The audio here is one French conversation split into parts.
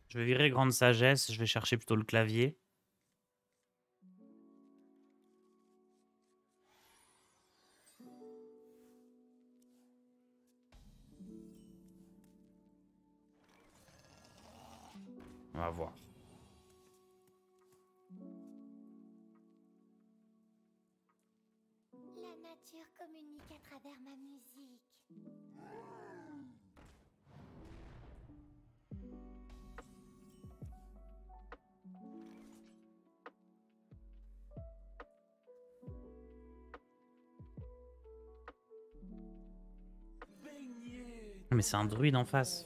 Je vais virer grande sagesse, je vais chercher plutôt le clavier. On va voir. La nature communique à travers ma musique. Mais c'est un druide en face.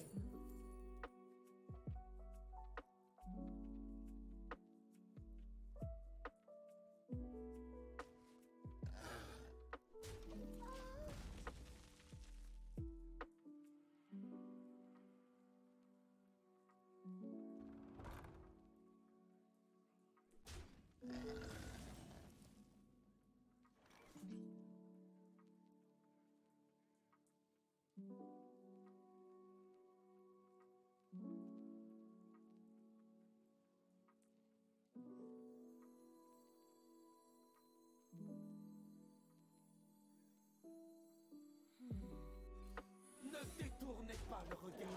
Ne détournez pas le regard.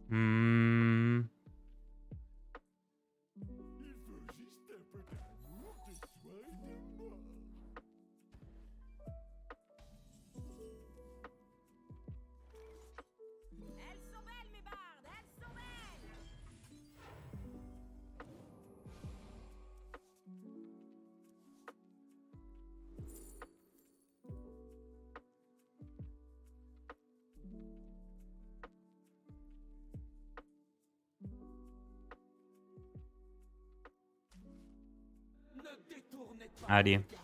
Hmm. Il veut juste un peu d'amour, de toi et de moi. Elles sont belles, mes bardes, elles sont belles. Ne détournez pas Allez. le regard.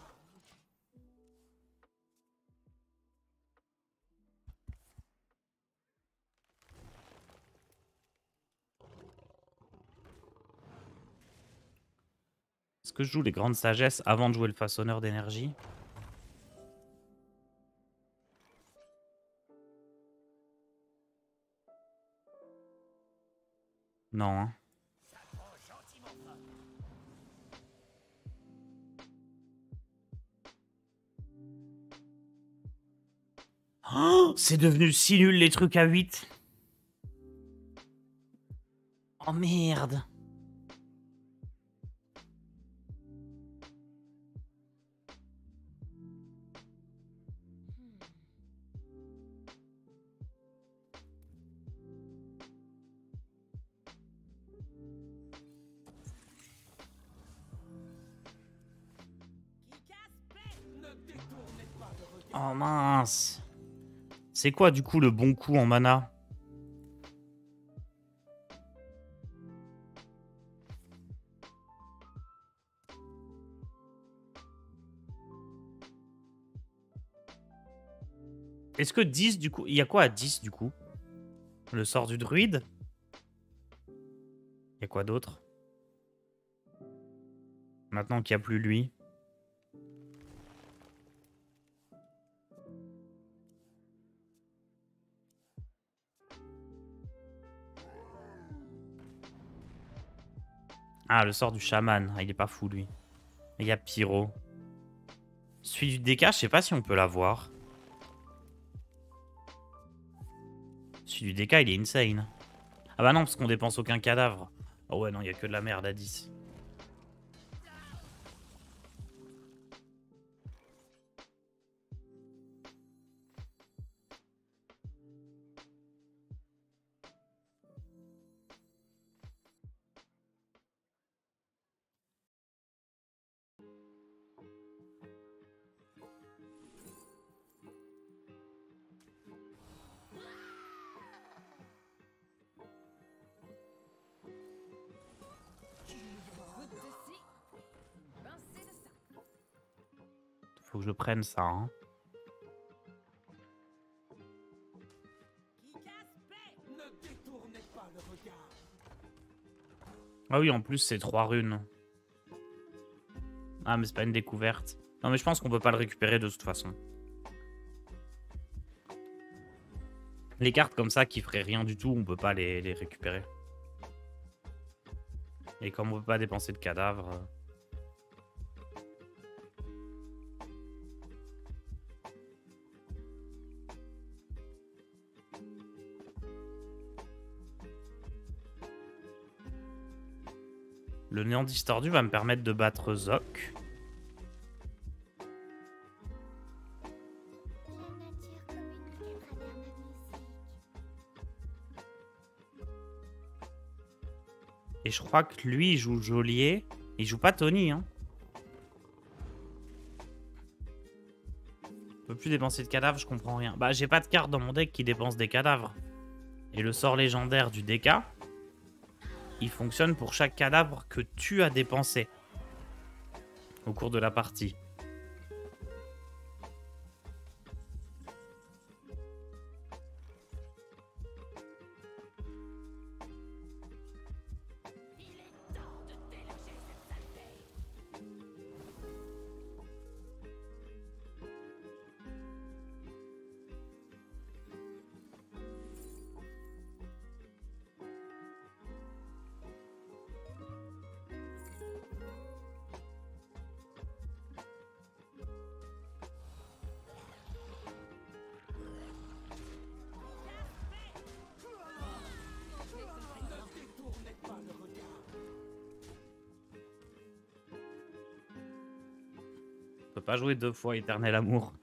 Est-ce que je joue les grandes sagesses avant de jouer le façonneur d'énergie? Non, hein. Oh, c'est devenu si nul les trucs à 8. Oh merde. Qui casse paix. Ne détournez pas le regard. Oh mince. C'est quoi du coup le bon coup en mana? Est-ce que 10 du coup... Il y a quoi à 10 du coup? Le sort du druide? Il y a quoi d'autre? Maintenant qu'il n'y a plus lui. Ah, le sort du chaman. Ah, il est pas fou lui. Il y a Pyro. Celui du DK, je sais pas si on peut l'avoir. Celui du DK, il est insane. Ah bah non, parce qu'on dépense aucun cadavre. Oh ouais, non, il y a que de la merde à 10. Goutte de ci, pincée de ça. Faut que je prenne ça, hein. Qui casse paix. Ne détournez pas le regard. Ah oui, en plus, c'est 3 runes. Ah, mais c'est pas une découverte. Non, mais je pense qu'on peut pas le récupérer de toute façon. Les cartes comme ça qui feraient rien du tout, on peut pas les récupérer. Et comme on peut pas dépenser de cadavres... Le néant distordu va me permettre de battre Zoc. Et je crois que lui, il joue geôlier. Il joue pas Tony, hein. Je peux plus dépenser de cadavres, je comprends rien. Bah, j'ai pas de carte dans mon deck qui dépense des cadavres. Et le sort légendaire du DK, il fonctionne pour chaque cadavre que tu as dépensé au cours de la partie. Je peux pas jouer 2 fois Éternel Amour.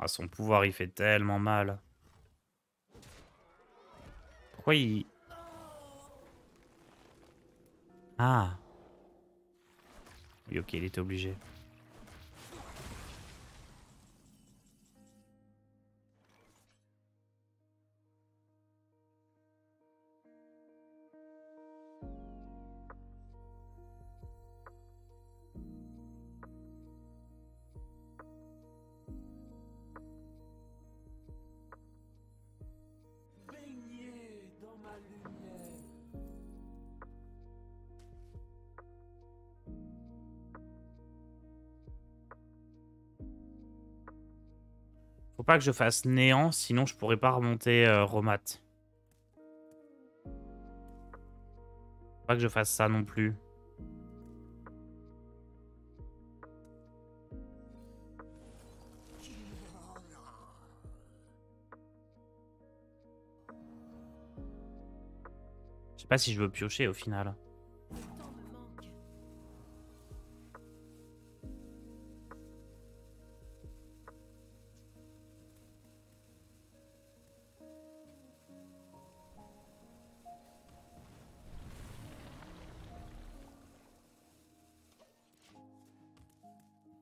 Ah, son pouvoir, il fait tellement mal. Pourquoi il... Ah. Oui, ok, il était obligé. Baignez dans ma lumière. Faut pas que je fasse néant, sinon je pourrais pas remonter Romat. Faut pas que je fasse ça non plus. Je sais pas si je veux piocher au final. Le temps me manque.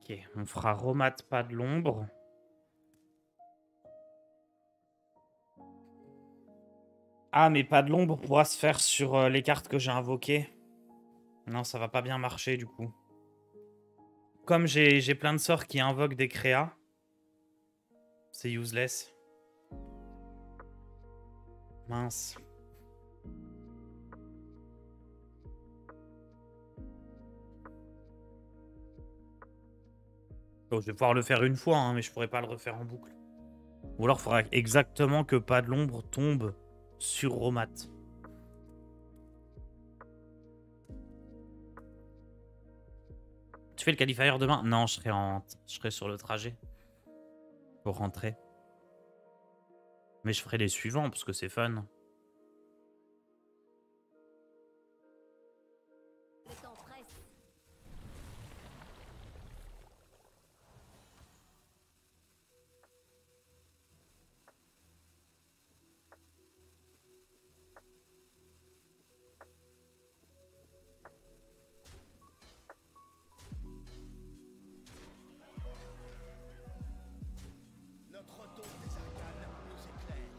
Ok, on fera Romat pas de l'ombre. Ah, mais pas de l'ombre pourra se faire sur les cartes que j'ai invoquées. Non, ça va pas bien marcher du coup. Comme j'ai plein de sorts qui invoquent des créas, c'est useless. Mince. Donc, je vais pouvoir le faire une fois, hein, mais je pourrais pas le refaire en boucle. Ou alors, il faudra exactement que pas de l'ombre tombe sur Romat. Tu fais le qualifier demain? Non, je serai sur le trajet pour rentrer. Mais je ferai les suivants parce que c'est fun. Le temps presse. Notre retour des arcanes nous éclaire.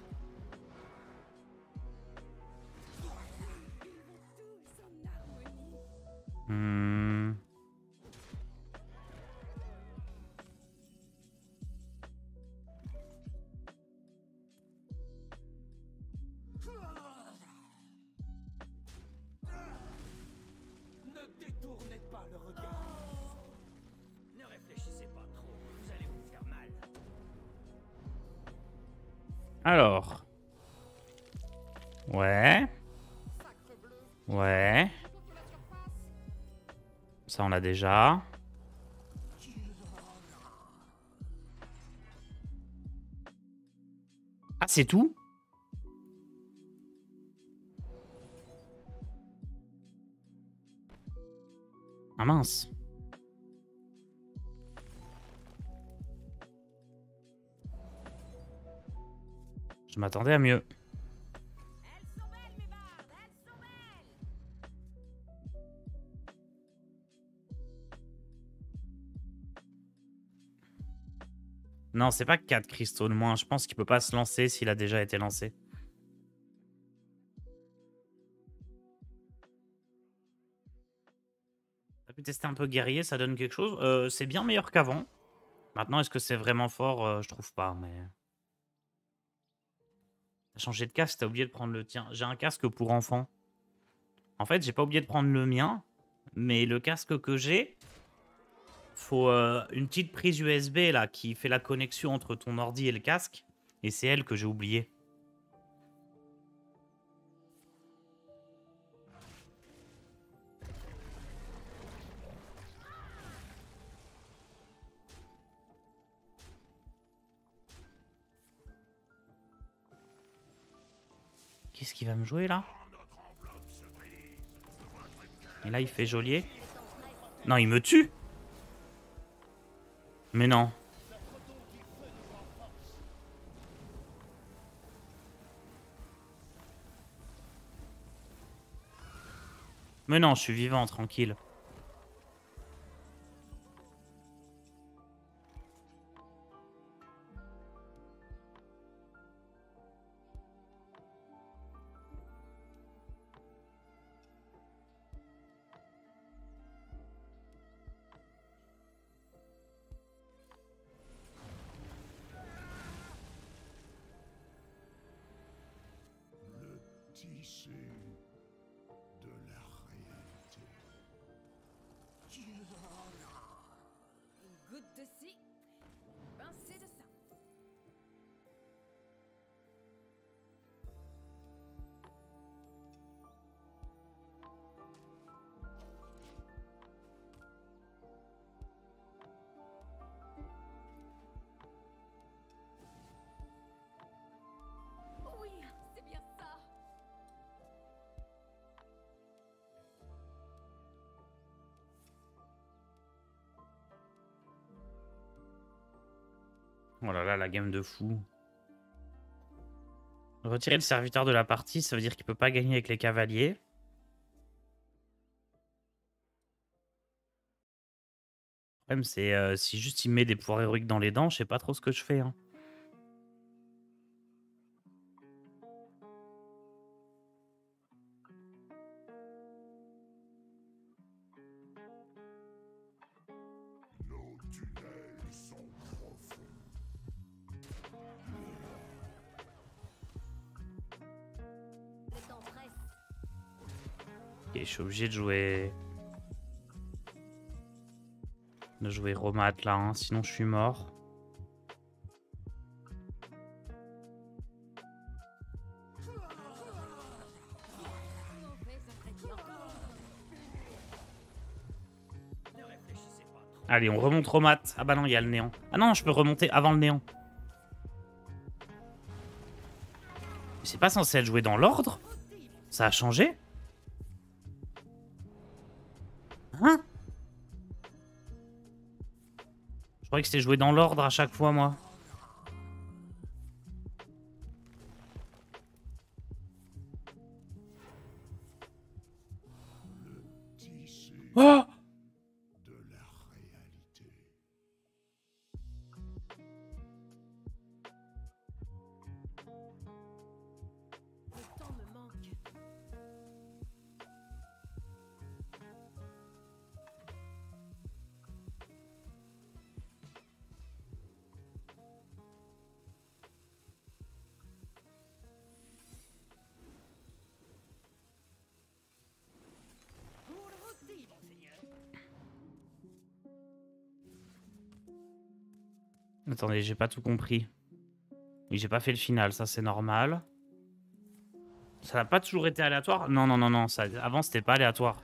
pas le regard. Ne réfléchissez pas trop, vous allez vous faire mal. Alors. Ouais. Ouais. Ça, on l'a déjà. Ah, c'est tout? Ah mince. Je m'attendais à mieux. Elles sont belles, mes bardes, elles sont belles. Non, c'est pas 4 cristaux de moins. Je pense qu'il peut pas se lancer s'il a déjà été lancé. T'as pu tester un peu guerrier, ça donne quelque chose. C'est bien meilleur qu'avant. Maintenant, est-ce que c'est vraiment fort? Je trouve pas, mais... T'as changé de casque, t'as oublié de prendre le tien. J'ai un casque pour enfants. En fait, j'ai pas oublié de prendre le mien. Mais le casque que j'ai... Faut une petite prise USB là qui fait la connexion entre ton ordi et le casque. Et c'est elle que j'ai oublié. Qu'est-ce qu'il va me jouer là? Et là il fait geôlier. Non, il me tue. Mais non. Mais non, je suis vivant, tranquille. Le tissu de la réalité. Une goutte de ci, une pincée de ça. Oui, c'est bien ça. Oh là là, la game de fou. Retirer le serviteur de la partie, ça veut dire qu'il peut pas gagner avec les cavaliers. Le problème, c'est si juste il met des pouvoirs héroïques dans les dents, je sais pas trop ce que je fais. Hein. Nos tunnels sont profonds. Le temps presse. Ok, je suis obligé de jouer... Romat là, hein, sinon je suis mort. Mauvais ingrédient. Ne réfléchissez pas trop. Allez, on remonte Romat. Ah bah non, il y a le néant. Ah non, je peux remonter avant le néant. C'est pas censé être joué dans l'ordre? Ça a changé? Hein? Je croyais que c'était joué dans l'ordre à chaque fois, moi. Tissu Oh! de la réalité. Le temps me manque. Pour le rôti, monseigneur. Attendez, j'ai pas tout compris. Oui, j'ai pas fait le final, ça c'est normal. Ça n'a pas toujours été aléatoire? Non, non, non, non. Ça, avant, c'était pas aléatoire.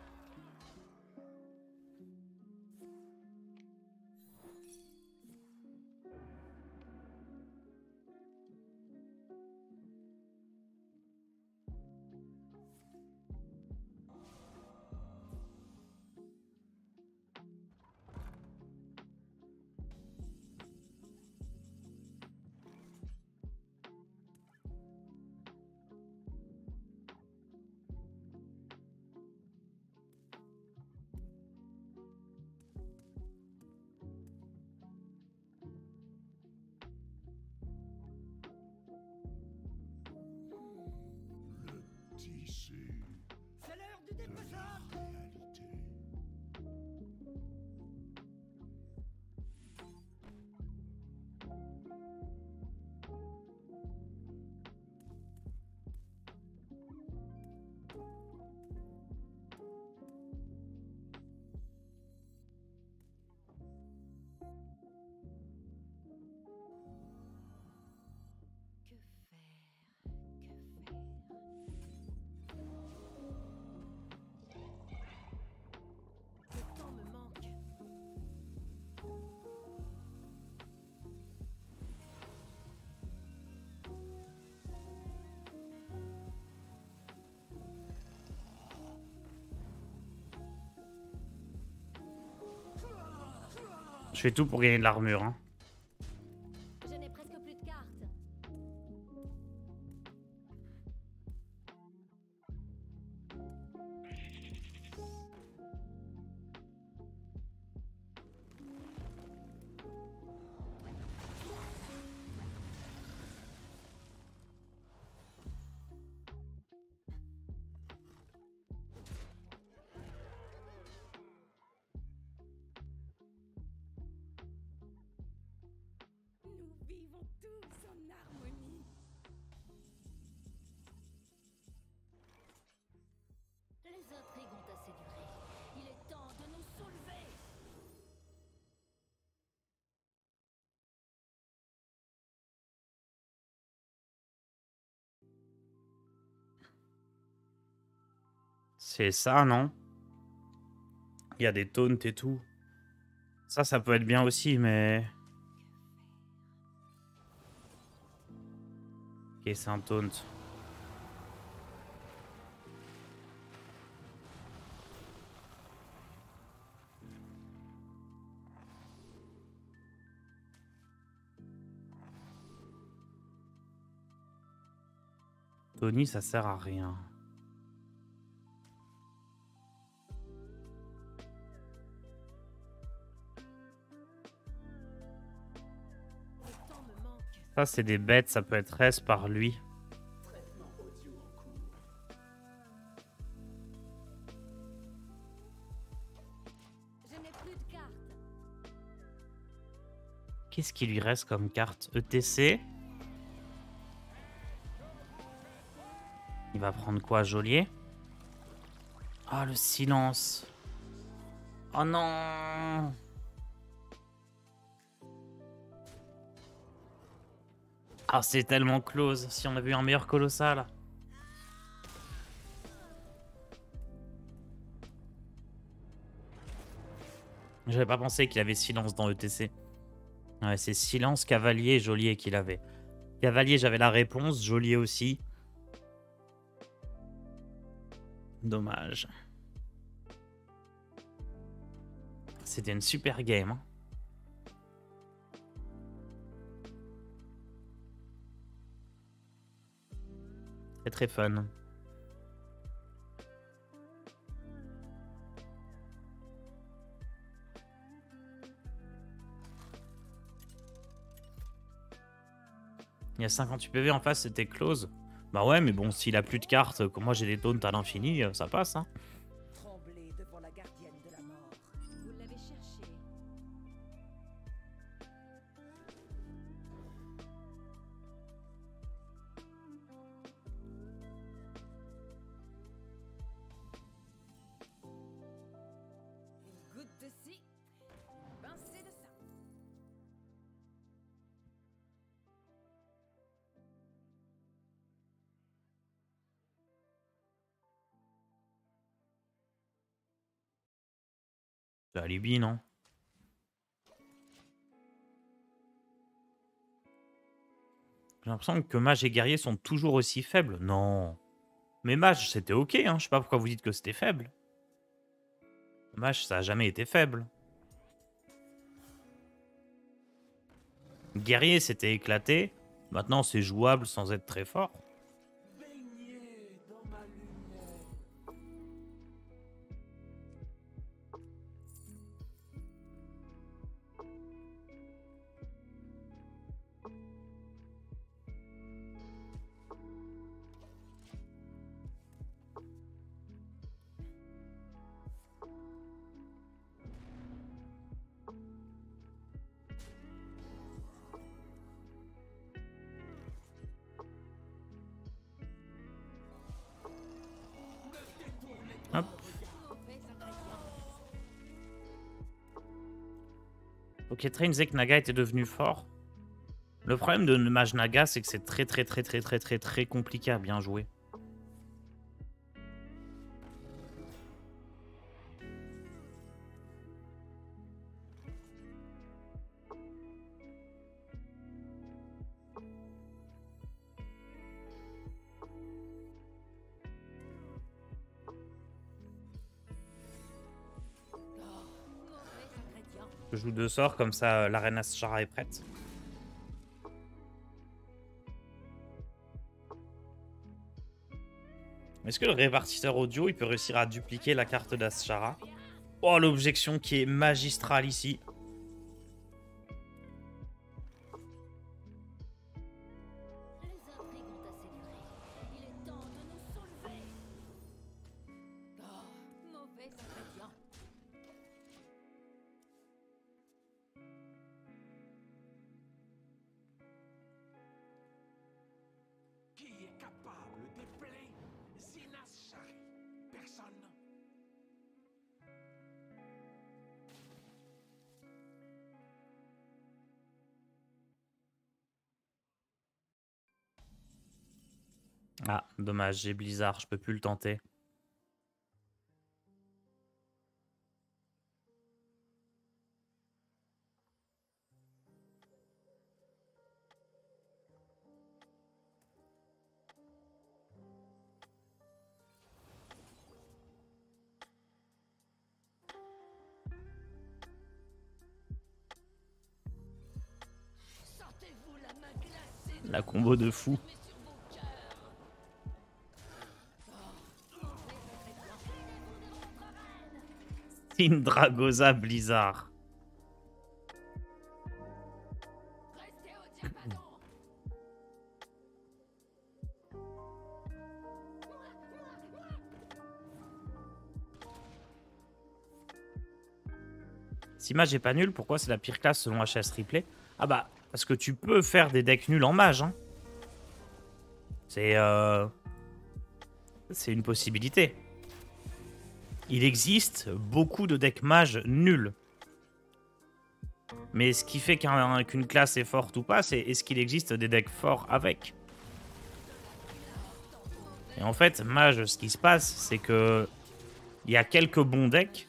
Le tissu C'est l'heure du de déposage. la réalité. Que faire? Que faire? Le temps me manque. Je fais tout pour gagner de l'armure. Hein. Je n'ai presque plus de cartes. Nous vivons tous en harmonie. Les intrigues ont assez duré. Il est temps de nous soulever. C'est ça, non? Il y a des taunts et tout. Ça peut être bien aussi, mais... Ok, c'est un taunt. Tony, ça sert à rien. Le temps me manque. Ça, c'est des bêtes, ça peut être reste par lui. Traitement audio en cours. Je n'ai plus de cartes. Qu'est-ce qui lui reste comme carte? ETC. Il va prendre quoi, geôlier? Ah, le silence. Oh non! Ah, c'est tellement close. Si on avait eu un meilleur colossal. J'avais pas pensé qu'il avait silence dans ETC. Ouais, c'est silence, cavalier et geôlier qu'il avait. Cavalier, j'avais la réponse. Geôlier aussi. Dommage. C'était une super game. Hein. Très très fun. Il y a 58 PV en face, c'était close. Bah ouais, mais bon, s'il a plus de cartes, comme moi j'ai des taunts à l'infini, ça passe. Hein. Tremblez devant la gardienne de la mort. Vous l'avez cherché. Une goutte de ci, une pincée de ça. C'est alibi, non? J'ai l'impression que mage et guerrier sont toujours aussi faibles. Non. Mais mage, c'était ok, hein. Je sais pas pourquoi vous dites que c'était faible. Mage, ça a jamais été faible. Guerrier, c'était éclaté. Maintenant, c'est jouable sans être très fort. Baignez dans ma lumière. Hop. Ok, Train disait que Naga était devenu fort. Le problème de mage Naga, c'est que c'est très compliqué à bien jouer. Je joue 2 sorts, comme ça la reine Ashara est prête. Est-ce que le répartiteur audio il peut réussir à dupliquer la carte d'Ashara? Oh, l'objection qui est magistrale ici. Les intrigues ont assez duré. Il est temps de nous soulever. Mauvais ingrédient. Qui est capable d'épeler Zinas Shari? Personne. Ah, dommage, j'ai Blizzard, je peux plus le tenter. Sentez-vous la main glacée de La combo de fou. sur vos cœurs. Mauvais ingrédient. Aidez-vous de votre reine. Sindragosa Blizzard. Restez au diapason. Si mage est pas nul, pourquoi c'est la pire classe selon HS Replay? Ah bah, parce que tu peux faire des decks nuls en mage. Hein. C'est une possibilité. Il existe beaucoup de decks mage nuls. Mais ce qui fait qu'une classe est forte ou pas, c'est est-ce qu'il existe des decks forts avec. Et en fait, mage, ce qui se passe, c'est que il y a quelques bons decks,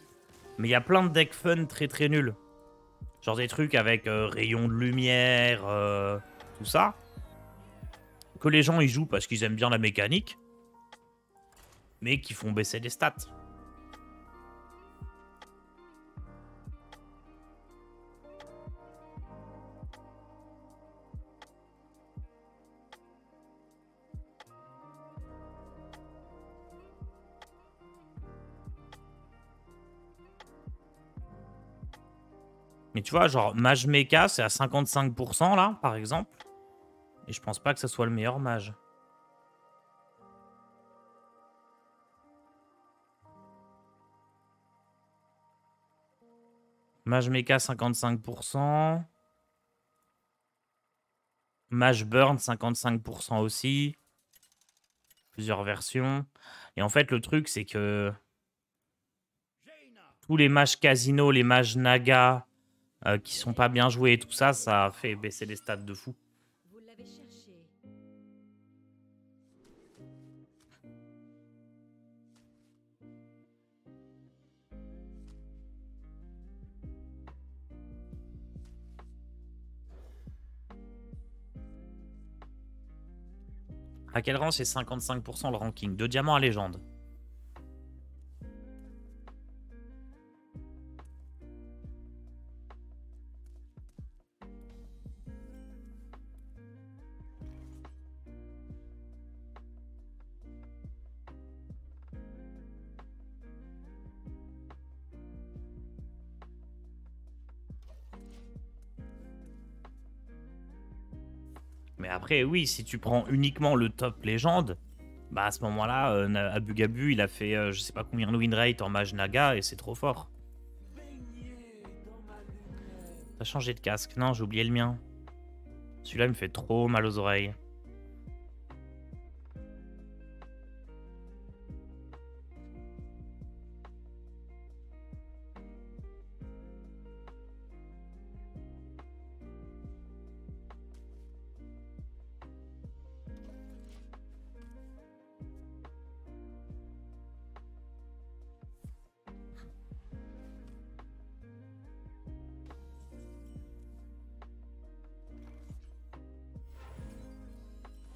mais il y a plein de decks fun très nuls. Genre des trucs avec rayons de lumière, tout ça. Que les gens y jouent parce qu'ils aiment bien la mécanique, mais qui font baisser les stats. Mais tu vois, genre mage mecha, c'est à 55% là, par exemple. Et je pense pas que ça soit le meilleur mage. Mage mecha 55%. Mage burn 55% aussi. Plusieurs versions. Et en fait, le truc, c'est que tous les mages casino, les mages naga qui sont pas bien joués et tout ça, ça fait baisser les stats de fou. Vous l'avez cherché. À quel rang c'est 55% le ranking? De diamant à légende. Mais après, oui, si tu prends uniquement le top légende, bah à ce moment-là, Abu Gabu, il a fait je sais pas combien de win rate en mage naga et c'est trop fort. T'as changé de casque? Non, j'ai oublié le mien. Celui-là, il me fait trop mal aux oreilles.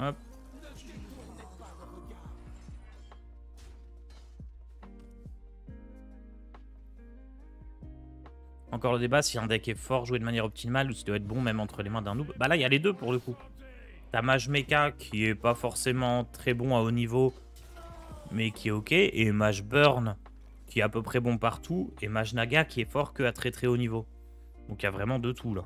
Hop. Encore le débat si un deck est fort joué de manière optimale ou s'il doit être bon même entre les mains d'un noob. Bah là, il y a les deux pour le coup. T'as Mage Mecha qui est pas forcément très bon à haut niveau, mais qui est ok. Et Mage Burn qui est à peu près bon partout. Et Mage Naga qui est fort que à très très haut niveau. Donc il y a vraiment de tout là.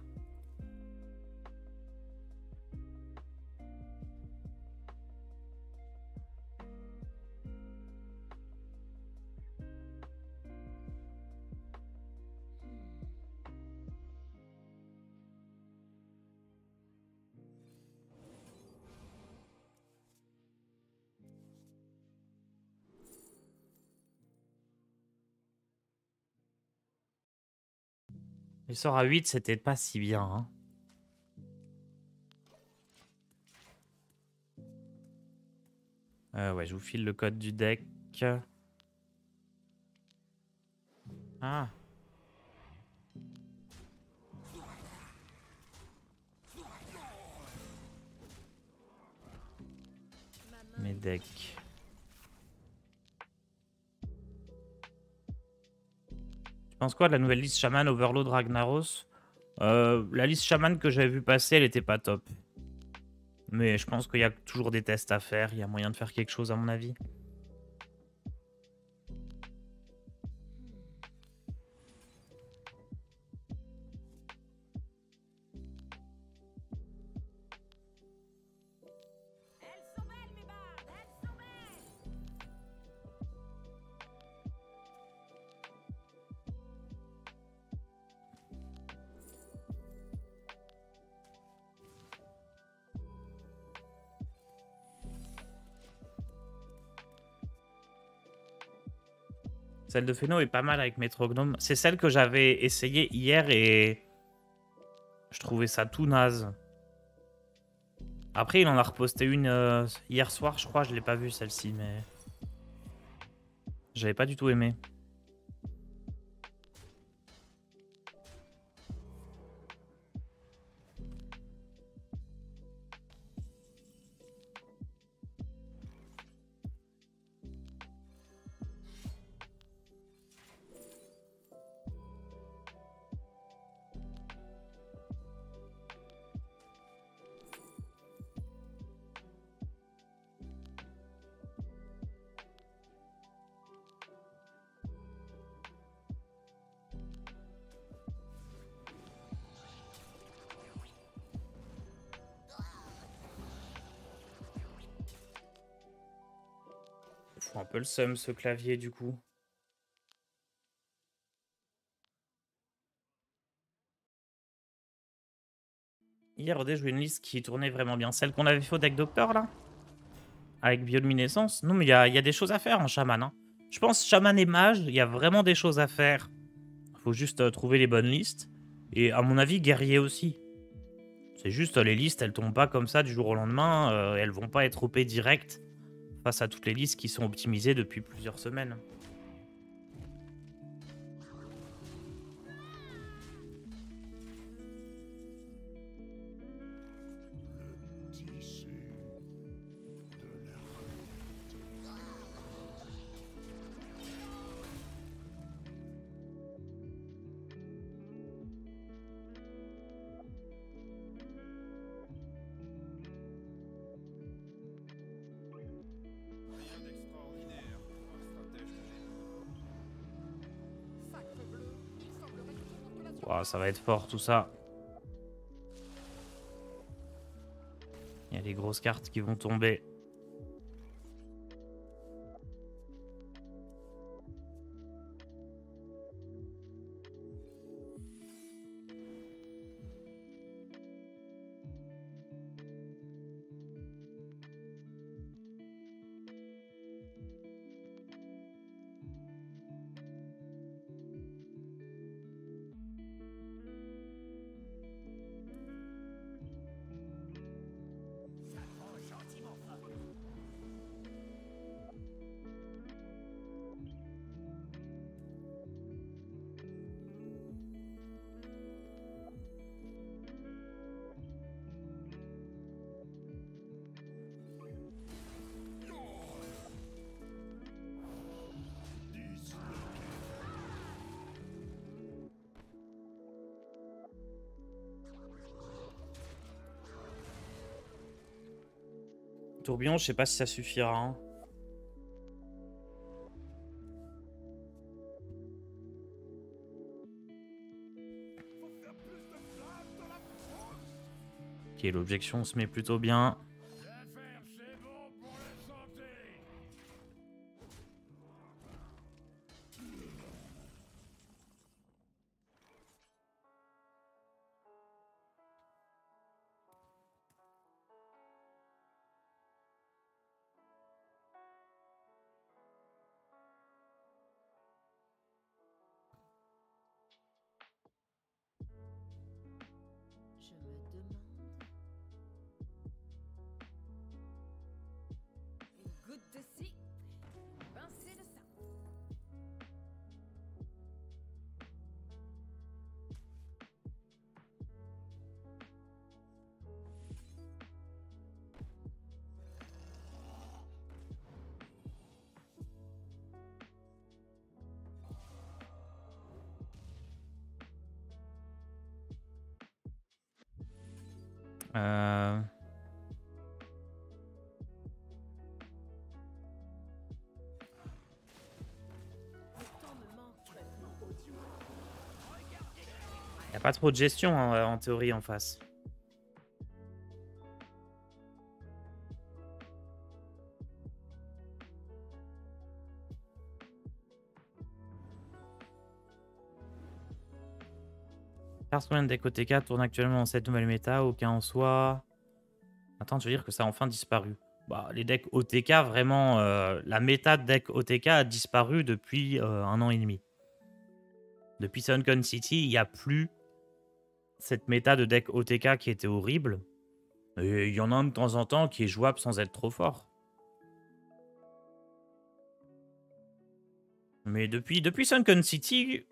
Les sorts à 8, c'était pas si bien. Hein. Ouais, je vous file le code du deck. Ah. Mes decks. Tu penses quoi de la nouvelle liste Shaman Overload Ragnaros? La liste Shaman que j'avais vu passer, elle était pas top. Mais je pense qu'il y a toujours des tests à faire. Il y a moyen de faire quelque chose à mon avis. Elles sont belles, mes bardes, elles sont belles. Celle de Phéno est pas mal avec Métrognome. C'est celle que j'avais essayé hier et je trouvais ça tout naze. Après, il en a reposté une hier soir, je crois. Je l'ai pas vue celle-ci, mais j'avais pas du tout aimé. Faut un peu le seum ce clavier du coup. Hier, OD jouait une liste qui tournait vraiment bien. Celle qu'on avait fait au deck Docteur là, avec bioluminescence. Non, mais il y a des choses à faire en chaman. Hein. Je pense chaman et mage, il y a vraiment des choses à faire. Faut juste trouver les bonnes listes. Et à mon avis, guerrier aussi. C'est juste les listes, elles tombent pas comme ça du jour au lendemain. Elles vont pas être OP direct face à toutes les listes qui sont optimisées depuis plusieurs semaines. Tissu de Ouah, ça va être fort tout ça. Il y a les grosses cartes qui vont tomber. Tourbillon, je sais pas si ça suffira. Hein. Ok, l'objection se met plutôt bien. L'affaire, c'est bon pour la santé. Je me demande. Une goutte de ci, une pincée de ça. Euh... Le temps me manque. Y a pas trop de gestion hein, en théorie en face. Hearthstone deck OTK tourne actuellement dans cette nouvelle méta, aucun en soi. Attends, tu veux dire que ça a enfin disparu? Bah, les decks OTK, vraiment, la méta de deck OTK a disparu depuis 1 an et demi. Depuis Sunken City, il n'y a plus cette méta de deck OTK qui était horrible. Et il y en a un de temps en temps qui est jouable sans être trop fort. Mais depuis Sunken City...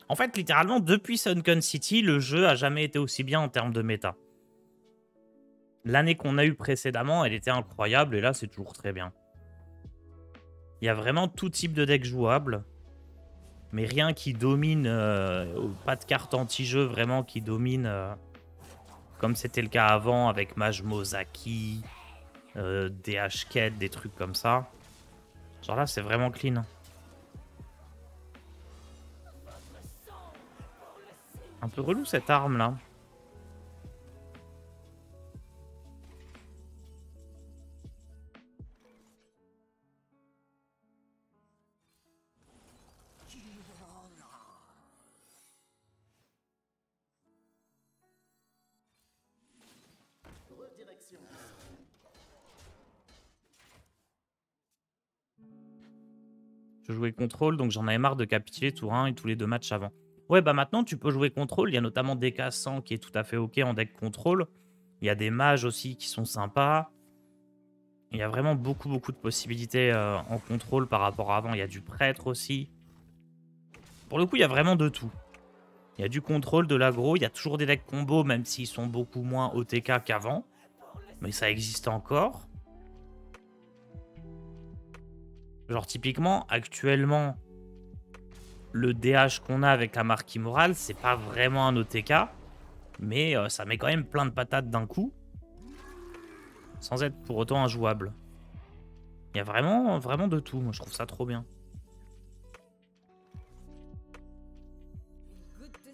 En fait, littéralement, depuis Sunken City, le jeu a jamais été aussi bien en termes de méta. L'année qu'on a eue précédemment, elle était incroyable, et là, c'est toujours très bien. Il y a vraiment tout type de deck jouable, mais rien qui domine, pas de carte anti-jeu vraiment qui domine, comme c'était le cas avant avec Mage Mozaki, DH Ked, des trucs comme ça. Genre là, c'est vraiment clean. Un peu relou cette arme là. Je jouais contrôle, donc j'en avais marre de capituler tour 1 et tous les 2 matchs avant. Ouais, bah maintenant tu peux jouer contrôle. Il y a notamment DK100 qui est tout à fait ok en deck contrôle. Il y a des mages aussi qui sont sympas. Il y a vraiment beaucoup de possibilités en contrôle par rapport à avant. Il y a du prêtre aussi. Pour le coup, il y a vraiment de tout. Il y a du contrôle, de l'aggro. Il y a toujours des decks combo, même s'ils sont beaucoup moins OTK qu'avant. Mais ça existe encore. Genre typiquement, actuellement, le DH qu'on a avec la marque immorale, c'est pas vraiment un OTK. Mais ça met quand même plein de patates d'un coup. Sans être pour autant injouable. Il y a vraiment de tout. Moi, je trouve ça trop bien. Une goutte de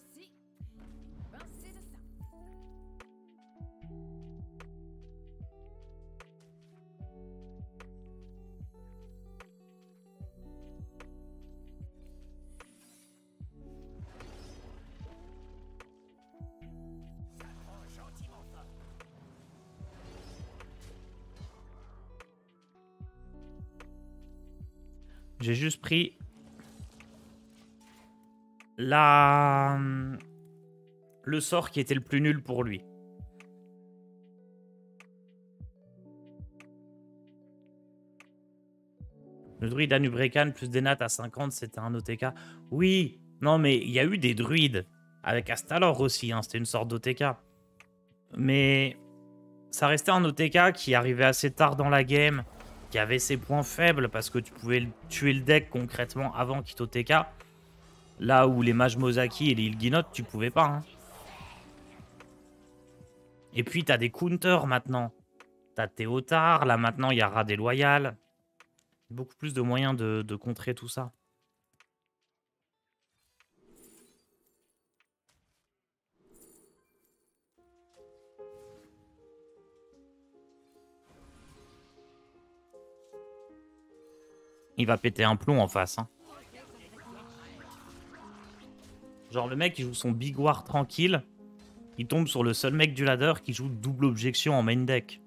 J'ai juste pris la... le sort qui était le plus nul pour lui. Le druide Anubrekan plus des nattes à 50, c'était un OTK. Oui, non mais il y a eu des druides avec Astalor aussi, hein, c'était une sorte d'OTK. Mais ça restait un OTK qui arrivait assez tard dans la game, qui avait ses points faibles parce que tu pouvais tuer le deck concrètement avant qu'il t'OTK. Là où les Mage Mozaki et les Ilginot, tu pouvais pas. Hein. Et puis t'as des counters maintenant. T'as Théotard, là maintenant il y a Rat des Loyales. Beaucoup plus de moyens de contrer tout ça. Il va péter un plomb en face. Hein. Genre le mec il joue son Big War tranquille. Il tombe sur le seul mec du ladder qui joue double objection en main deck.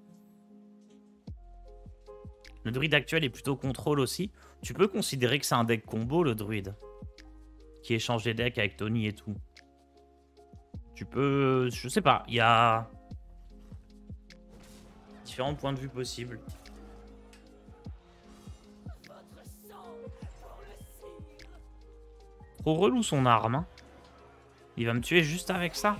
Le druide actuel est plutôt contrôle aussi. Tu peux considérer que c'est un deck combo, le druide. Qui échange les decks avec Tony et tout. Tu peux... Je sais pas, il y a... différents points de vue possibles. Trop relou son arme. Hein. Il va me tuer juste avec ça.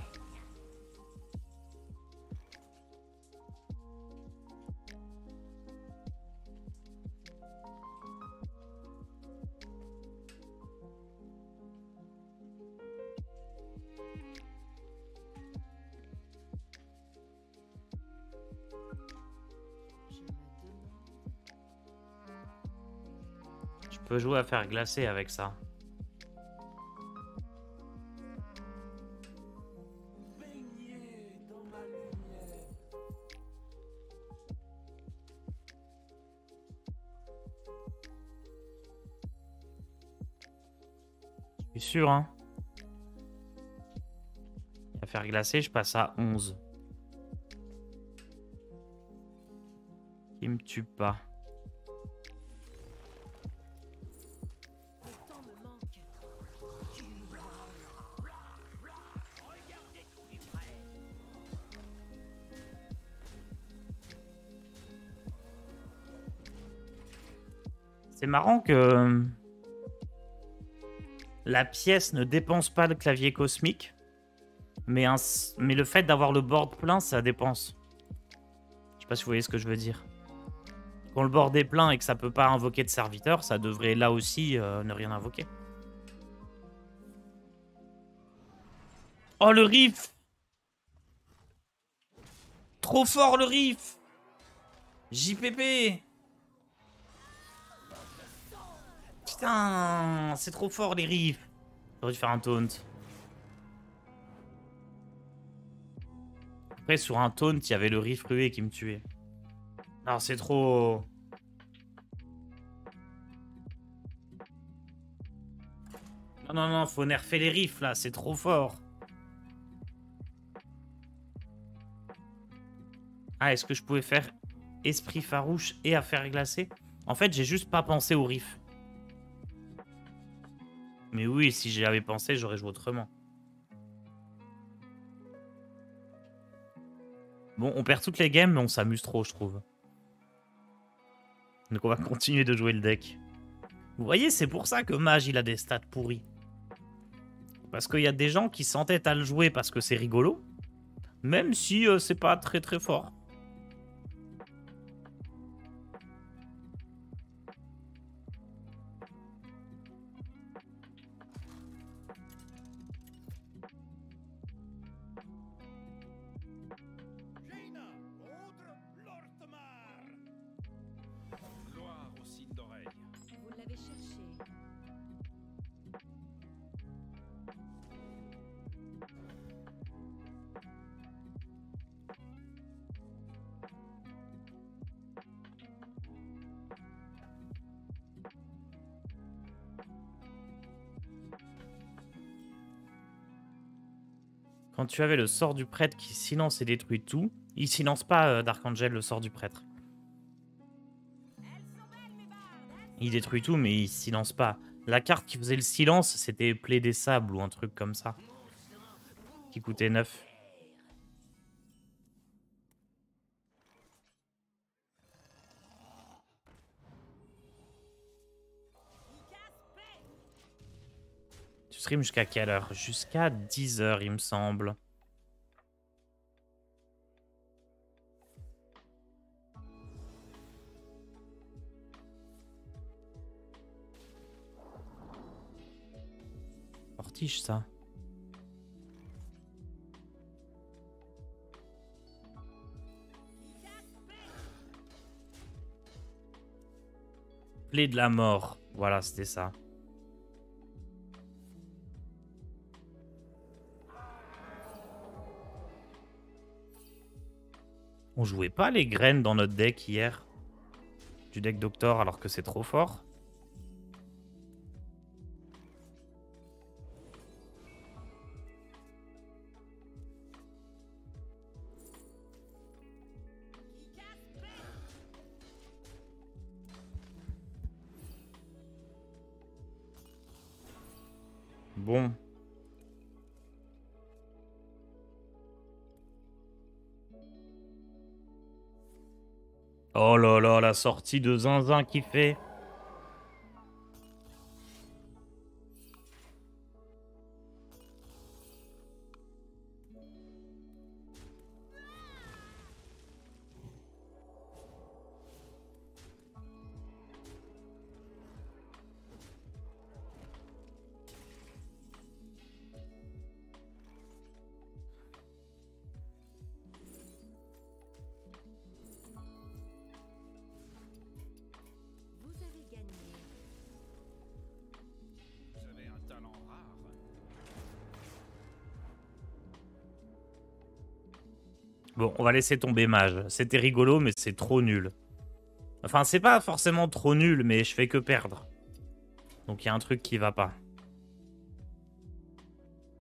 Je peux jouer à faire glacer avec ça. Je suis sûr, hein. À faire glacer, je passe à 11. Il me tue pas. C'est marrant que la pièce ne dépense pas le clavier cosmique, mais le fait d'avoir le board plein, ça dépense. Je sais pas si vous voyez ce que je veux dire. Quand le board est plein et que ça peut pas invoquer de serviteur, ça devrait là aussi ne rien invoquer. Oh le riff! Trop fort le riff! JPP! Putain, c'est trop fort les riffs. J'aurais dû faire un taunt. Après, sur un taunt, il y avait le riff rué qui me tuait. Alors, c'est trop... Non, non, non, faut nerfer les riffs, là. C'est trop fort. Ah, est-ce que je pouvais faire esprit farouche et affaire glacée? En fait, j'ai juste pas pensé au riff. Mais oui, si j'y avais pensé, j'aurais joué autrement. Bon, on perd toutes les games, mais on s'amuse trop, je trouve. Donc on va continuer de jouer le deck. Vous voyez, c'est pour ça que Mage, il a des stats pourris. Parce qu'il y a des gens qui s'entêtent à le jouer parce que c'est rigolo. Même si c'est pas très très fort. Vous l'avez cherché. Quand tu avais le sort du prêtre qui silence et détruit tout, il silence pas Dark Angel, le sort du prêtre. Elles sont belles, mes bardes, elles Il détruit tout, mais il silence pas. La carte qui faisait le silence, c'était Plaie des Sables ou un truc comme ça. Qui coûtait 9. Tu stream jusqu'à quelle heure? Jusqu'à 10 h, il me semble. Fortiche, ça. Plaie de la mort. Voilà, c'était ça. On jouait pas les graines dans notre deck hier. Du deck Doctor alors que c'est trop fort. Bon. Oh là là, la sortie de Zinzin qui fait. Vous avez gagné. Vous avez un talent rare. Bon, on va laisser tomber Mage. C'était rigolo, mais c'est trop nul. Enfin, c'est pas forcément trop nul, mais je fais que perdre. Donc il y a un truc qui va pas.